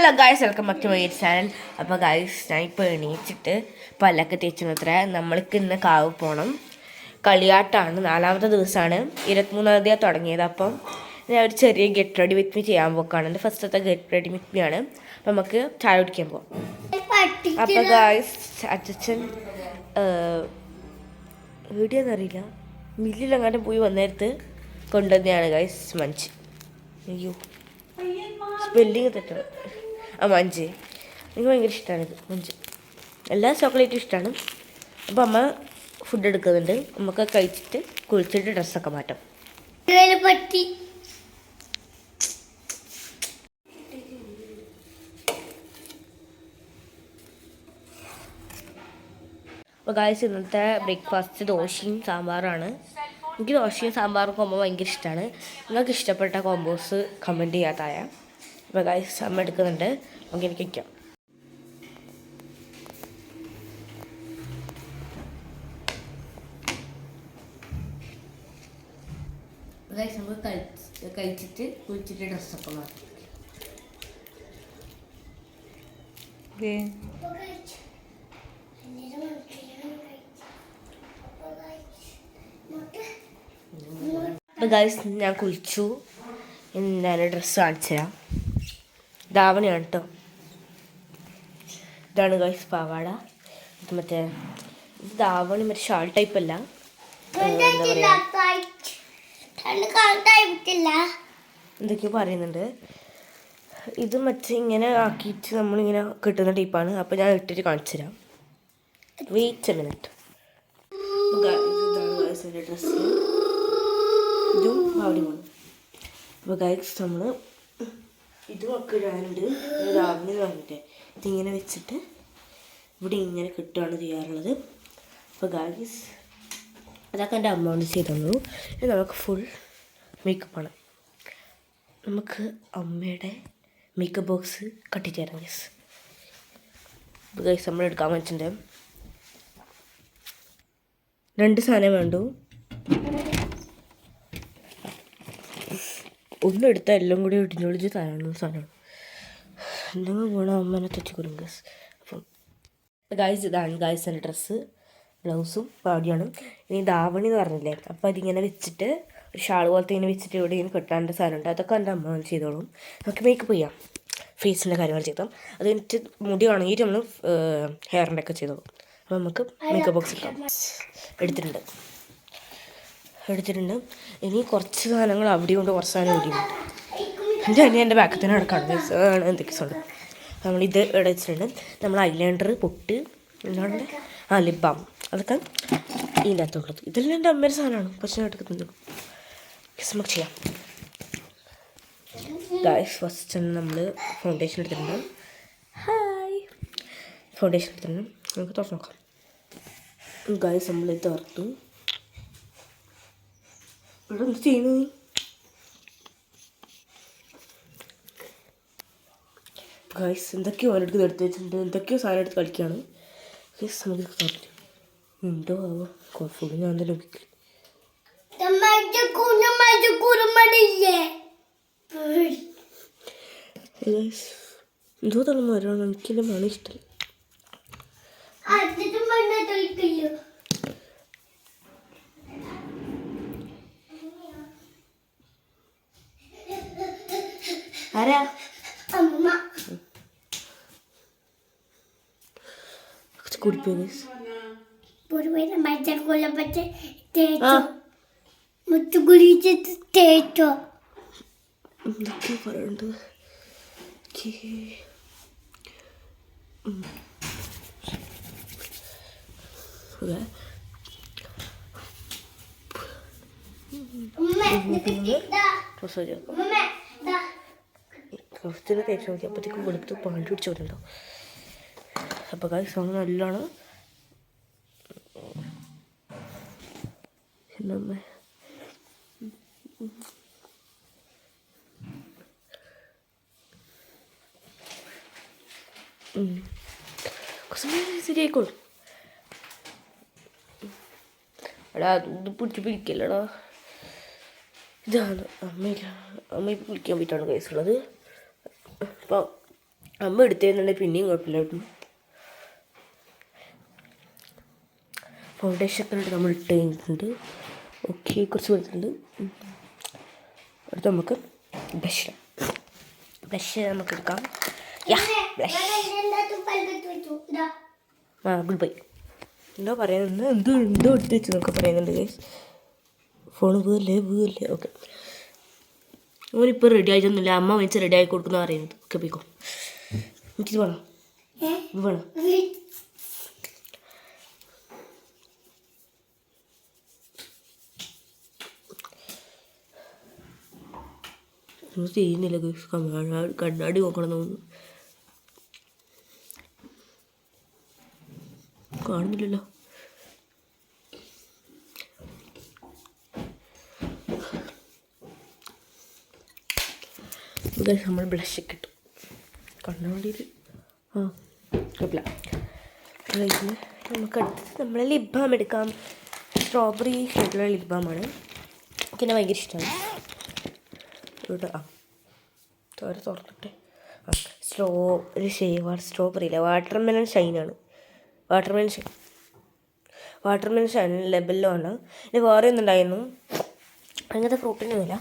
Hello guys, welcome back to my channel. അപ്പോൾ guys, ഞാൻ ഇപ്പോൾ എണീച്ചിട്ട് പല്ലൊക്കെ തേച്ചു അത്ര നമ്മൾക്ക് ഇന്ന് കാവ് പോകണം. കളിയാട്ടമാണ്, 4ാമത്തെ ദിവസമാണ്, 23-ാം തീയതി തുടങ്ങിയത്. അപ്പം ഞാൻ ഒരു ചെറിയ ഗെറ്റ് റെഡി വിത്ത് മീ ചെയ്യാൻ പോക്കാണ്. എൻ്റെ ഫസ്റ്റത്തെ ഗെറ്റ് റെഡി വിത്ത് മീ ആണ്. അപ്പം നമുക്ക് ചായ കുടിക്കാൻ പോകാം. അപ്പോൾ ഗായ്സ്, അച്ഛൻ വീഡിയോന്നറിയില്ല, മില്ലിലെങ്ങാനും പോയി വന്നേരത്ത് കൊണ്ടുവന്നെയാണ് ഗായ്സ് മഞ്ച്. അയ്യോ, സ്പെല്ലിങ് തെറ്റാണ്. മഞ്ച് എനിക്ക് ഭയങ്കര ഇഷ്ടമാണ്. ഇത് മഞ്ച് എല്ലാ ചോക്ലേറ്റും ഇഷ്ടമാണ്. അപ്പോൾ അമ്മ ഫുഡ് എടുക്കുന്നുണ്ട്. നമുക്ക് കഴിച്ചിട്ട് കുളിച്ചിട്ട് ഡ്രസ്സൊക്കെ മാറ്റാം. അപ്പോൾ ഗായ്സ്, ഇന്നത്തെ ബ്രേക്ക്ഫാസ്റ്റ് ദോശയും സാമ്പാറാണ്. എനിക്ക് ദോശയും സാമ്പാറും കോമ്പോ ഭയങ്കര ഇഷ്ടമാണ്. നിങ്ങൾക്ക് ഇഷ്ടപ്പെട്ട കോമ്പോസ് കമൻറ്റ് ചെയ്യാത്തായ. അപ്പോൾ ഗായ്സ്, അമ്മ എടുക്കുന്നുണ്ട്. നമുക്ക് എനിക്ക് വയ്ക്കാം. ഗായ്സ്, നമുക്ക് കഴിച്ചിട്ട് കുളിച്ചിട്ട് ഡ്രസ്സൊക്കെ മാറ്റി. അപ്പോൾ ഗായ്സ്, ഞാൻ കുളിച്ചു. ഞാൻ ഡ്രസ്സ് കാണിച്ചു തരാം. ധാവണിയാണ് കേട്ടോ. ഇതാണ് ഗായ്സ് പാവാട. ഇത് മറ്റേ ധാവണി മറ്റേ ഷാൾ ടൈപ്പ് അല്ല, എന്താ പറയുക, എന്തൊക്കെയോ പറയുന്നുണ്ട്. ഇത് മറ്റേ ഇങ്ങനെ ആക്കിയിട്ട് നമ്മളിങ്ങനെ കിട്ടുന്ന ടൈപ്പാണ്. അപ്പോൾ ഞാൻ ഇട്ടിട്ട് കാണിച്ചു തരാം. Wait a minute. ഇതാണ് ഗായ്സിൻ്റെ ഡ്രസ്സ്. ഇതും അവിടെ പോകണം. അപ്പോൾ ഗായ്സ്, നമ്മൾ ഇതും ഒക്കെ ഇടാനുണ്ട്. രാവിലെ പറഞ്ഞിട്ട് ഇതിങ്ങനെ വെച്ചിട്ട് ഇവിടെ ഇങ്ങനെ കിട്ടുകയാണ് ചെയ്യാറുള്ളത്. അപ്പോൾ ഗായ്സ്, അതൊക്കെ എൻ്റെ അമ്മ കൊണ്ട് ചെയ്തു തന്നു. നമുക്ക് ഫുൾ മേക്കപ്പാണ്. നമുക്ക് അമ്മയുടെ മേക്കപ്പ് ബോക്സ് കട്ടിട്ട് തരാം ഗൈസ്. അപ്പോൾ ഗൈസ്, നമ്മൾ എടുക്കാൻ വെച്ചിട്ടുണ്ട്. 2 സാധനം വേണ്ടു. ഒന്നും എടുത്താൽ എല്ലാം കൂടി ഇടിഞ്ഞൊളിച്ച് സാധനമാണ്. എന്തെങ്കിലും പോകണം അമ്മേനെ തെറ്റിക്കൊടും ഗൈസ്. അപ്പം ഗൈസ്, ഇതാണ് ഗൈസ് എൻ്റെ ഡ്രസ്സ്. ബ്ലൗസും പാടിയാണ്. ഇനി ധാവണി എന്ന് പറഞ്ഞില്ലേ, അപ്പോൾ അതിങ്ങനെ വെച്ചിട്ട് ഒരു ഷാൾ പോലത്തെ ഇങ്ങനെ വെച്ചിട്ട് ഇവിടെ ഇങ്ങനെ കെട്ടാൻ്റെ സാധനമുണ്ട്. അതൊക്കെ എൻ്റെ അമ്മ ചെയ്തോളും. നമുക്ക് മേക്കപ്പ് ചെയ്യാം, ഫേസിൻ്റെ കാര്യങ്ങൾ ചെയ്താൽ. അത് കഴിഞ്ഞിട്ട് മുടി ഉണങ്ങിയിട്ട് നമ്മൾ ഹെയറിൻ്റെ ഒക്കെ ചെയ്തോളും. അപ്പോൾ നമുക്ക് മേക്കപ്പ് ബോക്സ് എടുക്കാം. എടുത്തിട്ടുണ്ട്. ഇനി കുറച്ച് സാധനങ്ങൾ അവിടെയും ഉണ്ട്, കുറച്ച് സാധനം ഇവിടെയും ഉണ്ട്. എൻ്റെ ബാക്കിൽ തന്നെ നടക്കാണ് എന്തൊക്കെ സാധനം. നമ്മളിത് ഇവിടെ വെച്ചിട്ടുണ്ട്. നമ്മൾ ഐലൈനർ, പൊട്ട്, എന്താണ് ലിപ് ബാം, അതൊക്കെ ഇതിൻ്റെ അകത്തുള്ളത്. ഇതെല്ലാം എൻ്റെ അമ്മയുടെ സാധനമാണ്. പക്ഷേ ഞാൻ എടുക്കുന്നുണ്ട്. നമുക്ക് ചെയ്യാം. ഗായ്സ്, ഫസ്റ്റ് നമ്മൾ ഫൗണ്ടേഷൻ എടുത്തിട്ടുണ്ട്. ഫൗണ്ടേഷൻ എടുത്തിട്ടുണ്ട്. നമുക്ക് തുറന്ന് നോക്കാം. ഗായ്സ്, നമ്മളിത് തുറന്നു. ഇവിടെ എന്ത് ചെയ്യുന്നു? ഗായ്സ്, എന്തൊക്കെയോ അവരെടുത്ത് എടുത്ത് വെച്ചിട്ടുണ്ട്. എന്തൊക്കെയോ സാധനം എടുത്ത് കളിക്കുകയാണ്. ഗായ്സ്, നമുക്ക് തുറന്നു ഉണ്ടോ ആവോ കുഴപ്പമില്ല. ഞാൻ തന്നെ നോക്കി. എന്തോ തന്നെ വരണം. എനിക്കെൻ്റെ മണം ഇഷ്ടമല്ല. ആരാ കുടിപ്പോ? എന്തൊക്കെയോ പറയണ്ട്. കുറച്ചിന് തേച്ച് നോക്കി. അപ്പോഴത്തേക്കും വെളുത്ത് പാണ്ടി പിടിച്ചോട്ടുണ്ടോ. അപ്പോൾ ഗായ്സ്, സോങ് നല്ലോണം ശരിയായിക്കോളും. എടാ, ഇത് പിടിക്കല്ലടാ. ഇതാണ് അമ്മ ഇപ്പോൾ കുളിക്കാൻ പോയിട്ടാണ് കേസുള്ളത്. അപ്പോൾ അമ്മ എടുത്തിരുന്നുണ്ടെങ്കിൽ പിന്നെയും കുഴപ്പമില്ല. ഫൗണ്ടേഷൻ ഒക്കെ നമ്മൾ ഇട്ട് കഴിഞ്ഞിട്ടുണ്ട്. ഓക്കെ, കുറച്ച് കൊടുത്തിട്ടുണ്ട്. അടുത്ത് നമുക്ക് ബ്ലഷ് നമുക്ക് എടുക്കാം. Good bye. എന്തോ പറയുന്നത്, എന്തോ എടുത്ത് വെച്ച് എന്നൊക്കെ പറയുന്നുണ്ട് ഗൈസ്. ഫോൺ വീല്ലേ. ഓക്കെ, ഓനിപ്പോൾ റെഡി ആയിട്ടൊന്നുമില്ല. അമ്മ വെച്ച് റെഡി ആയി കൊടുക്കുന്ന പറയുന്നത്. ഓക്കെ, പോയിക്കോ. എനിക്കിത് വേണം. ചെയ്യുന്നില്ല ഗൈസ്. കണ്ണാടി നോക്കണം തോന്നുന്നു. കാണുന്നില്ലല്ലോ. നമ്മൾ ബ്ലഷ് ഒക്കെ ഇട്ടു കണ്ണാടിയിൽ. കുഴപ്പമില്ല. നമുക്ക് അടുത്തത് നമ്മളെ ലിപ് ബാം എടുക്കാം. സ്ട്രോബെറി ഷെയ്ഡിലുള്ള ലിപ് ബാമാണ്. എനിക്കെന്നെ ഭയങ്കര ഇഷ്ടമാണ്. ഇവിടെ തുറന്നിട്ട് സ്ട്രോബെറി ഇല്ല, വാട്ടർമെലൺ ഷൈനാണ്. വാട്ടർമെലൺ ഷൈൻ ലെബലിലോ ആണ്. ഇനി വേറെ ഒന്നുണ്ടായിരുന്നു, അങ്ങനത്തെ ഫ്രൂട്ടിനൊന്നുമില്ല.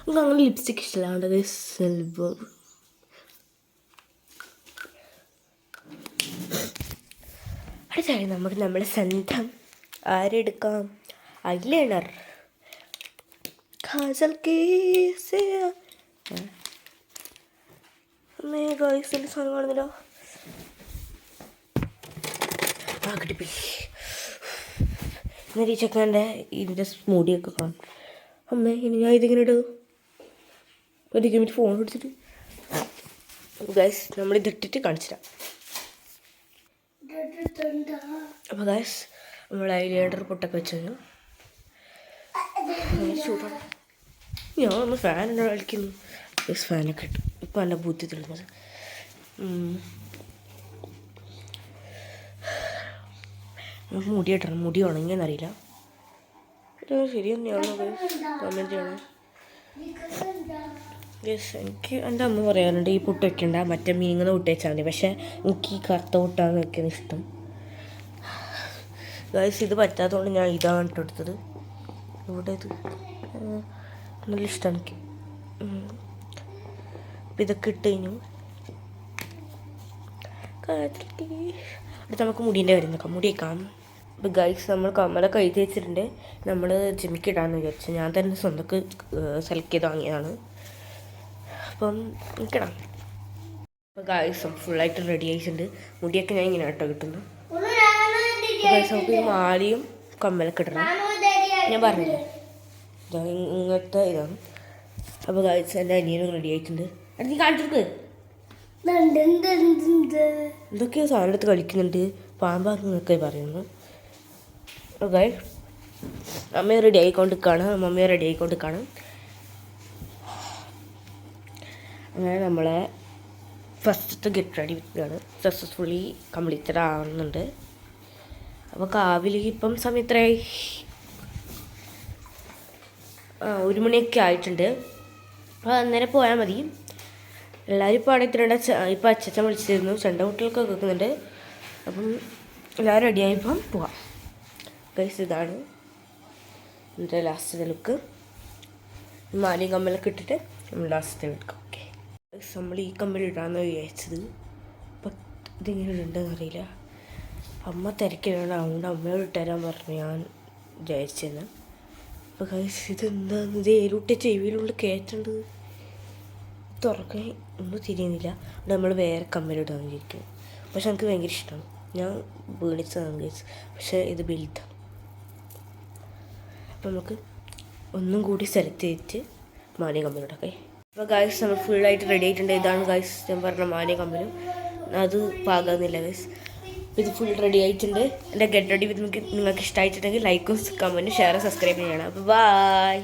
നമുക്ക് അങ്ങനെ ലിപ്സ്റ്റിക് ഇഷ്ടമല്ലാണ്ട് സിൽവർ. അടുത്തായി നമുക്ക് നമ്മുടെ സ്വന്തം ആരെടുക്കാം, ഐലൈനർ. കാജൽ ഗോയ്സിൻ്റെ സാധനം കാണുന്നല്ലോ. കിട്ടിപ്പോയി. എന്നാൽ ഈ ചെക്കൻ്റെ ഇതിൻ്റെ മുടിയൊക്കെ കാണും. അമ്മേ, ഇനി ഞാൻ ഇതിങ്ങനെ ഇടും. ഒരിക്കലും ഫോൺ എടുത്തിട്ട് ഗൈസ് നമ്മളിതിട്ടിട്ട് കാണിച്ചിടാം. അപ്പോൾ ഗൈസ് നമ്മൾ ഐലൈനർ പൊട്ടൊക്കെ വെച്ച് കഴിഞ്ഞു. ചൂടാണ്. ഞാൻ ഒന്ന് ഫാൻ കളിക്കുന്നു. ഗൈസ് ഫാനൊക്കെ ഇട്ടു. ഇപ്പം നല്ല ബുദ്ധി തെളിഞ്ഞത്. നമുക്ക് മുടി ഇട്ടണം. മുടി ഉണങ്ങിയെന്നറിയില്ല. ശരി തന്നെയാണോ ഗൈസ്? കമൻറ്റ് ചെയ്യണം. യെസ്, എനിക്ക് എൻ്റെ അമ്മ പറയാറുണ്ട് ഈ പുട്ട് വയ്ക്കണ്ട, മറ്റേ മീങ്ങുന്ന പുട്ട് വെച്ചാൽ മതി. പക്ഷേ എനിക്ക് ഈ കറുത്ത പുട്ടാണ് വയ്ക്കുന്നത് ഇഷ്ടം. ഗൈസ് ഇത് പറ്റാത്തതുകൊണ്ട് ഞാൻ ഇതാണ് ഇട്ടെടുത്തത്. ഇവിടെ ഇത് നല്ല ഇഷ്ടമാണ് എനിക്ക്. അപ്പം ഇതൊക്കെ ഇട്ട് കഴിഞ്ഞു. അടുത്ത് നമുക്ക് മുടീൻ്റെ കാര്യം നോക്കാം. മുടി വയ്ക്കാം. ഇപ്പോൾ ഗൈസ് നമ്മൾ കമ്മലൊക്കെ എഴുതി വെച്ചിട്ടുണ്ട്. നമ്മൾ ജിമ്മിക്കിടാമെന്ന് വിചാരിച്ചു. ഞാൻ തന്നെ സ്വന്തക്ക് സെലക്ട് ചെയ്ത് വാങ്ങിയതാണ്. അപ്പം നിൽക്കണം. അപ്പോൾ ഗൈസ് ഫുള്ളായിട്ട് റെഡി ആയിട്ടുണ്ട്. മുടിയൊക്കെ ഞാൻ ഇങ്ങനെ ആട്ടോ കിട്ടുന്നു. ഗൈസ് നമുക്ക് ഈ മാലയും കമ്മലൊക്കെ ഇടണം. ഞാൻ പറഞ്ഞില്ലേ ഇങ്ങനത്തെ ഇതാണ്. അപ്പോൾ ഗൈസ് എൻ്റെ അനിയനും റെഡി ആയിട്ടുണ്ട്. നീ കാണിച്ചിട്ട് എന്തൊക്കെയോ സാധനം എടുത്ത് കളിക്കുന്നുണ്ട്. പാമ്പാക്കുന്നൊക്കെ പറയുന്നു. ഗൈസ് അമ്മയെ റെഡി ആയിക്കൊണ്ടിരിക്കുകയാണ്. മമ്മിയെ റെഡി ആയിക്കൊണ്ടിരിക്കുകയാണ്. അങ്ങനെ നമ്മളെ ഫസ്റ്റത്തെ ഗെറ്റ് റെഡി വിത്താണ് സക്സസ്ഫുള്ളി കംപ്ലീറ്റഡ് ആവുന്നുണ്ട്. അപ്പോൾ കാവിൽ ഇപ്പം സമയം എത്രയായി? 1 മണിയൊക്കെ ആയിട്ടുണ്ട്. അപ്പോൾ അന്നേരം പോയാൽ മതി. എല്ലാവരും ഇപ്പോൾ അവിടെ എത്തിയിട്ടുണ്ട്. ഇപ്പോൾ അച്ഛൻ വിളിച്ചിരുന്നു. ചെണ്ട കുട്ടികൾക്കൊക്കെ കേൾക്കുന്നുണ്ട്. അപ്പം എല്ലാവരും റെഡിയായപ്പം പോവാം. ഗൈസ് ഇതാണ് എൻ്റെ ലാസ്റ്റത്തെ ലുക്ക്. മാലയും കമ്മലൊക്കെ ഇട്ടിട്ട് നമ്മൾ ലാസ്റ്റത്തെ എടുക്കാം. ഓക്കെ ഗൈസ് നമ്മൾ ഈ കമ്മൽ ഇടാമെന്ന് വിചാരിച്ചത്. അപ്പം ഇതിങ്ങനെ ഇടണ്ടെന്ന് അറിയില്ല. അമ്മ തിരക്കിലാണ്. അതുകൊണ്ട് അമ്മയോട് ഇട്ടുതരാൻ പറഞ്ഞു ഞാൻ വിചാരിച്ചെന്ന്. അപ്പോൾ ഗൈസ് ഇതെന്താന്ന് ഇത് ഏലൂട്ടെ ചെവിയിലുള്ള കയറ്റേണ്ടത് തുറക്കാൻ ഒന്നും തിരിയുന്നില്ല. അവിടെ നമ്മൾ വേറെ കമ്മലിടാന്ന് വിചാരിക്കും. പക്ഷെ എനിക്ക് ഭയങ്കര ഇഷ്ടമാണ്. ഞാൻ വീണിച്ചതാണ് ഗൈസ്. പക്ഷേ ഇത് ബിൽഡാണ്. അപ്പോൾ നമുക്ക് ഒന്നും കൂടി സെലക്ട് ചെയ്തിട്ട് മാലയും കമ്മലും ഓക്കെ. അപ്പോൾ ഗൈസ് നമ്മൾ ഫുള്ളായിട്ട് റെഡി ആയിട്ടുണ്ട്. ഇതാണ് ഗൈസ് ഞാൻ പറഞ്ഞ മാലയും കമ്മലും. അത് പാകാകുന്നില്ല ഗൈസ്. ഇത് ഫുൾ റെഡി ആയിട്ടുണ്ട്. എൻ്റെ ഗെറ്റ് റെഡി വിത്ത് നിങ്ങൾക്ക് ഇഷ്ടമായിട്ടുണ്ടെങ്കിൽ ലൈക്കും കമൻറ്റും ഷെയറും സബ്സ്ക്രൈബ് ചെയ്യണം. അപ്പോൾ ബൈ.